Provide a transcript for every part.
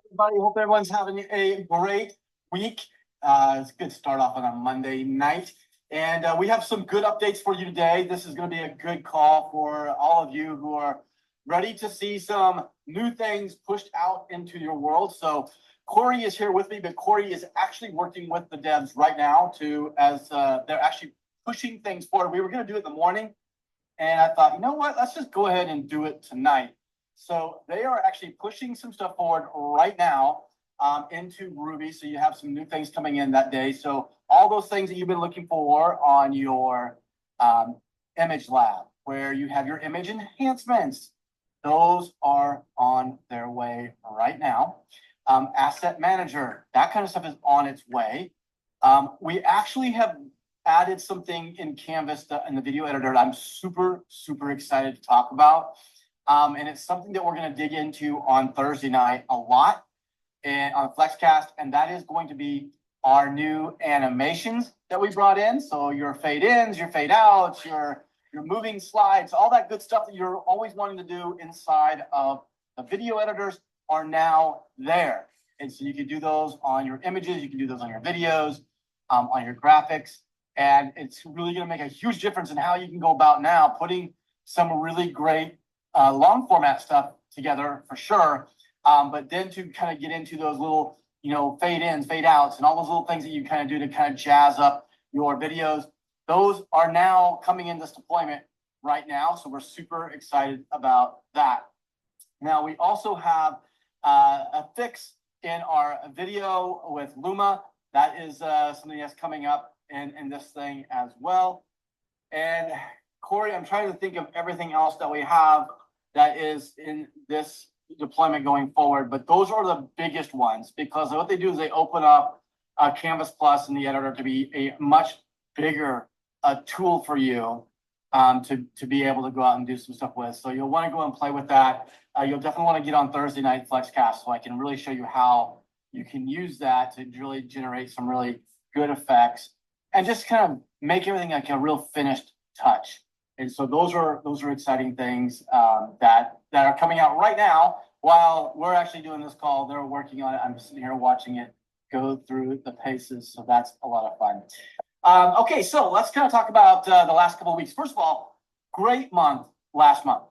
Everybody, hope everyone's having a great week. It's good to start off on a Monday night. And we have some good updates for you today. This is going to be a good call for all of you who are ready to see some new things pushed out into your world. So Corey is here with me, but Corey is actually working with the devs right now as they're actually pushing things forward. We were going to do it in the morning, and I thought, you know what, let's just go ahead and do it tonight. So they are actually pushing some stuff forward right now into RUBI. So you have some new things coming in that day. So all those things that you've been looking for on your image lab, where you have your image enhancements, those are on their way right now. Asset manager, that kind of stuff is on its way. We actually have added something in Canvas in the video editor that I'm super, super excited to talk about. And it's something that we're going to dig into on Thursday night a lot and on Flexcast, and that is going to be our new animations that we brought in. So your fade ins, your fade outs, your moving slides, all that good stuff that you're always wanting to do inside of the video editors are now there. And so you can do those on your images, you can do those on your videos, on your graphics, and it's really going to make a huge difference in how you can go about now putting some really great long format stuff together for sure. But then to kind of get into those little, fade ins, fade outs, and all those little things that you kind of do to kind of jazz up your videos, those are now coming in this deployment right now. So we're super excited about that. Now we also have a fix in our video with Luma. That is something that's coming up in this thing as well. And Corey, I'm trying to think of everything else that we have that is in this deployment going forward, but those are the biggest ones because what they do is they open up Canvas Plus in the editor to be a much bigger tool for you to be able to go out and do some stuff with. So you'll want to go and play with that. You'll definitely want to get on Thursday night Flexcast so I can really show you how you can use that to really generate some really good effects and just kind of make everything like a real finished touch. And so those are exciting things that are coming out right now while we're actually doing this call. They're working on it. I'm sitting here watching it go through the paces. So that's a lot of fun. Okay, so let's kind of talk about the last couple of weeks. First of all, great month last month.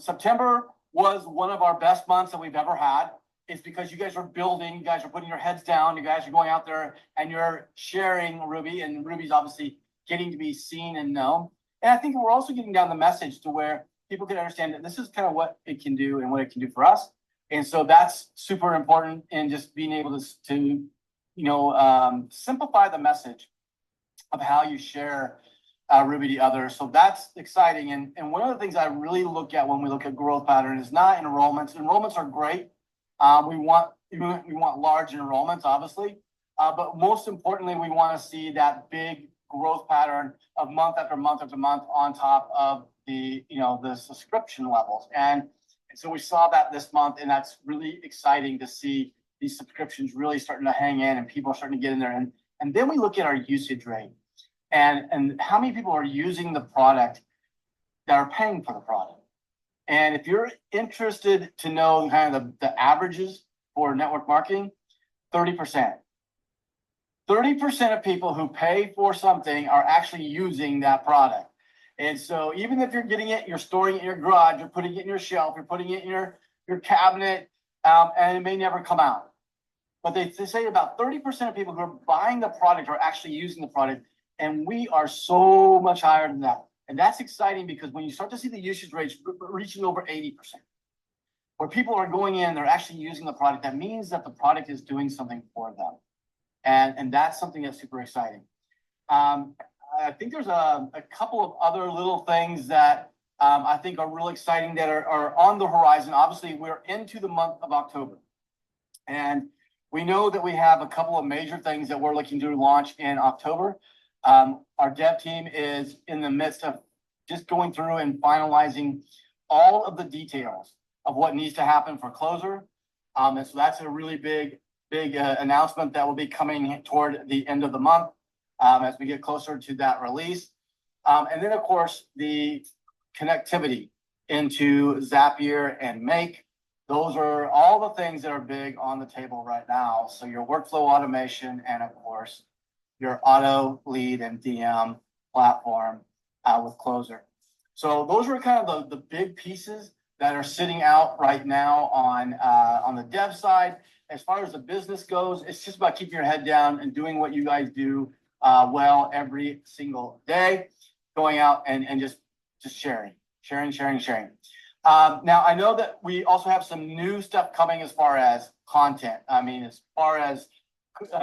September was one of our best months that we've ever had. It's because you guys are building, you guys are putting your heads down, you guys are going out there and you're sharing RUBI, and RUBI's obviously getting to be seen and known. And I think we're also getting down the message to where people can understand that this is kind of what it can do and what it can do for us. And so that's super important in just being able to simplify the message of how you share RUBI to others. So that's exciting. And one of the things I really look at when we look at growth pattern is not enrollments. Enrollments are great. We want large enrollments, obviously. But most importantly, we want to see that big growth pattern of month after month after month on top of the subscription levels. And so we saw that this month, and that's really exciting to see these subscriptions really starting to hang in and people are starting to get in there. And then we look at our usage rate and how many people are using the product that are paying for the product. And if you're interested to know kind of the averages for network marketing, 30%. 30% of people who pay for something are actually using that product. And so even if you're getting it, you're storing it in your garage, you're putting it in your shelf, you're putting it in your cabinet, and it may never come out. But they say about 30% of people who are buying the product are actually using the product, and we are so much higher than that. And that's exciting because when you start to see the usage rates reaching over 80%, where people are going in, they're actually using the product, that means that the product is doing something for them. And that's something that's super exciting. I think there's a couple of other little things that I think are really exciting that are on the horizon. Obviously, we're into the month of October. And we know that we have a couple of major things that we're looking to launch in October. Our dev team is in the midst of just going through and finalizing all of the details of what needs to happen for Closer. And so that's a really big announcement that will be coming toward the end of the month as we get closer to that release. And then, of course, the connectivity into Zapier and Make. those are all the things that are big on the table right now. So your workflow automation and of course, your auto lead and DM platform with Closer. So those are kind of the big pieces that are sitting out right now on the dev side. As far as the business goes, it's just about keeping your head down and doing what you guys do well every single day, going out and just sharing. Now, I know that we also have some new stuff coming as far as content. I mean, as far as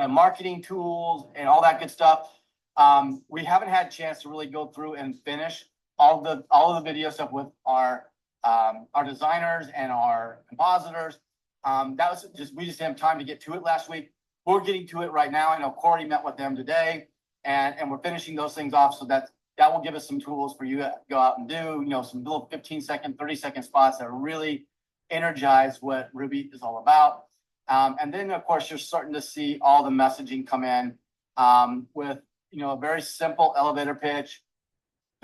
marketing tools and all that good stuff. We haven't had a chance to really go through and finish all of the video stuff with our designers and our compositors. That was we just didn't have time to get to it last week. We're getting to it right now. I know Corey met with them today, and we're finishing those things off so that will give us some tools for you to go out and do, some little 15-second, 30-second spots that really energize what Ruby is all about. And then, of course, you're starting to see all the messaging come in with, a very simple elevator pitch,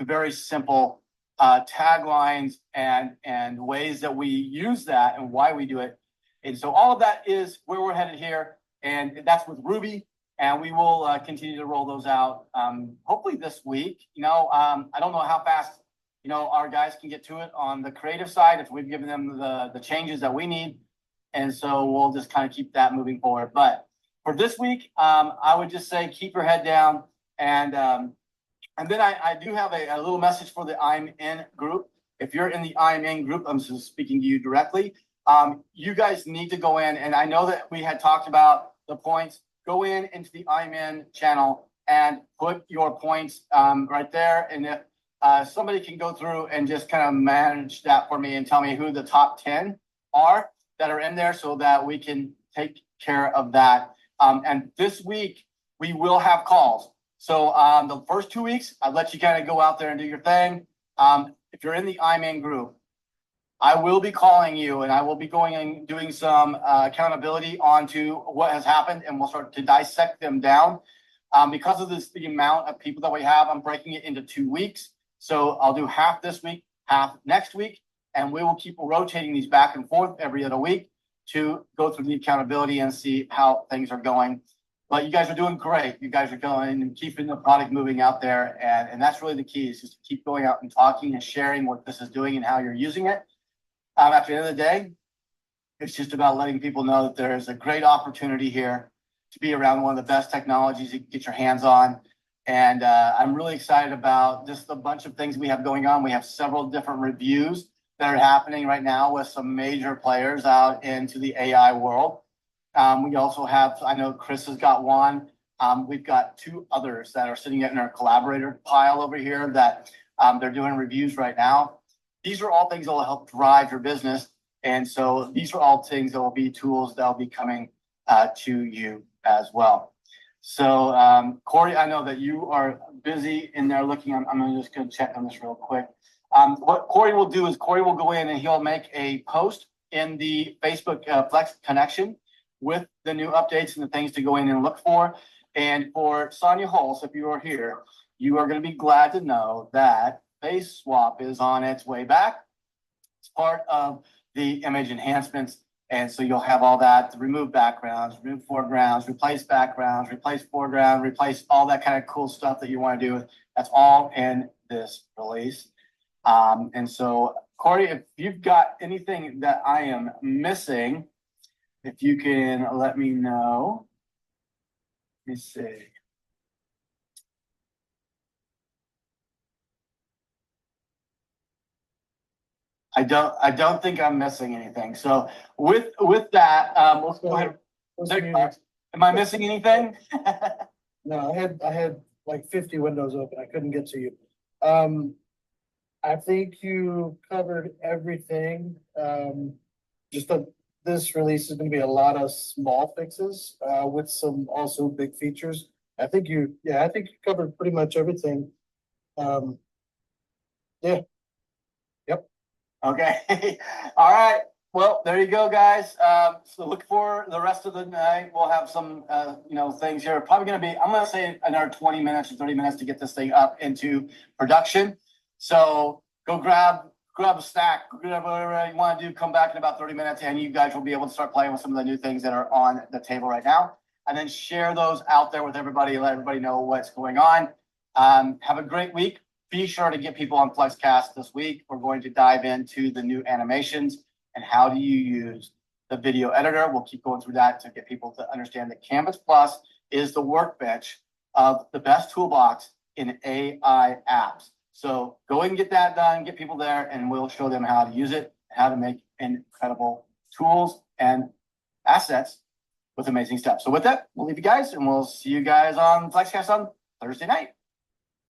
very simple taglines and ways that we use that and why we do it. And so all of that is where we're headed here. And that's with Ruby. And we will continue to roll those out hopefully this week. I don't know how fast, our guys can get to it on the creative side if we've given them the changes that we need. And so we'll just kind of keep that moving forward. But for this week, I would just say keep your head down. And then I do have a little message for the I'm In group. If you're in the I'm In group, I'm just speaking to you directly. You guys need to go in. And I know that we had talked about the points. Go into the I'm In channel and put your points right there. And if somebody can go through and just kind of manage that for me and tell me who the top 10 are that are in there so that we can take care of that. And this week, we will have calls. So the first 2 weeks, I'd let you kind of go out there and do your thing. If you're in the I'm In group, I will be calling you and I will be going and doing some accountability onto what has happened, and we'll start to dissect them down. Because of the amount of people that we have, I'm breaking it into 2 weeks. So I'll do half this week, half next week, and we will keep rotating these back and forth every other week to go through the accountability and see how things are going. But you guys are doing great. You guys are going and keeping the product moving out there. And that's really the key, is just to keep going out and talking and sharing what this is doing and how you're using it. At the end of the day, it's just about letting people know that there is a great opportunity here to be around one of the best technologies you can get your hands on. And I'm really excited about just a bunch of things we have going on. We have several different reviews that are happening right now with some major players out into the AI world. We also have, I know Chris has got one. We've got 2 others that are sitting in our collaborator pile over here that they're doing reviews right now. These are all things that will help drive your business. And so these are all things that will be tools that will be coming to you as well. So Corey, I know that you are busy in there looking. I'm just going to check on this real quick. What Corey will do is Corey will go in and he'll make a post in the Facebook Flex connection with the new updates and the things to go in and look for. And for Sonia Hulse, if you are here, you are going to be glad to know that Face Swap is on its way back. It's part of the image enhancements. And so you'll have all that, remove backgrounds, remove foregrounds, replace backgrounds, replace foreground, replace all that kind of cool stuff that you want to do. That's all in this release. And so, Corey, if you've got anything that I am missing, if you can let me know. Let me see. I don't think I'm missing anything. So with that, let's go ahead. Am I missing anything? No, I had like 50 windows open. I couldn't get to you. I think you covered everything. This release is going to be a lot of small fixes with some also big features. I think you covered pretty much everything. Yeah. Yep. Okay. All right. Well, there you go, guys. So look for the rest of the night. We'll have some, things here. Probably going to be, I'm going to say another 20 minutes or 30 minutes to get this thing up into production. So go grab grab a snack, grab whatever you want to do, come back in about 30 minutes, and you guys will be able to start playing with some of the new things that are on the table right now. And then share those out there with everybody, let everybody know what's going on. Have a great week. Be sure to get people on FlexCast this week. We're going to dive into the new animations and how do you use the video editor. We'll keep going through that to get people to understand that Canvas Plus is the workbench of the best toolbox in AI apps. So go and get that done, get people there, and we'll show them how to use it, how to make incredible tools and assets with amazing stuff. So with that, we'll leave you guys, and we'll see you guys on FlexCast on Thursday night.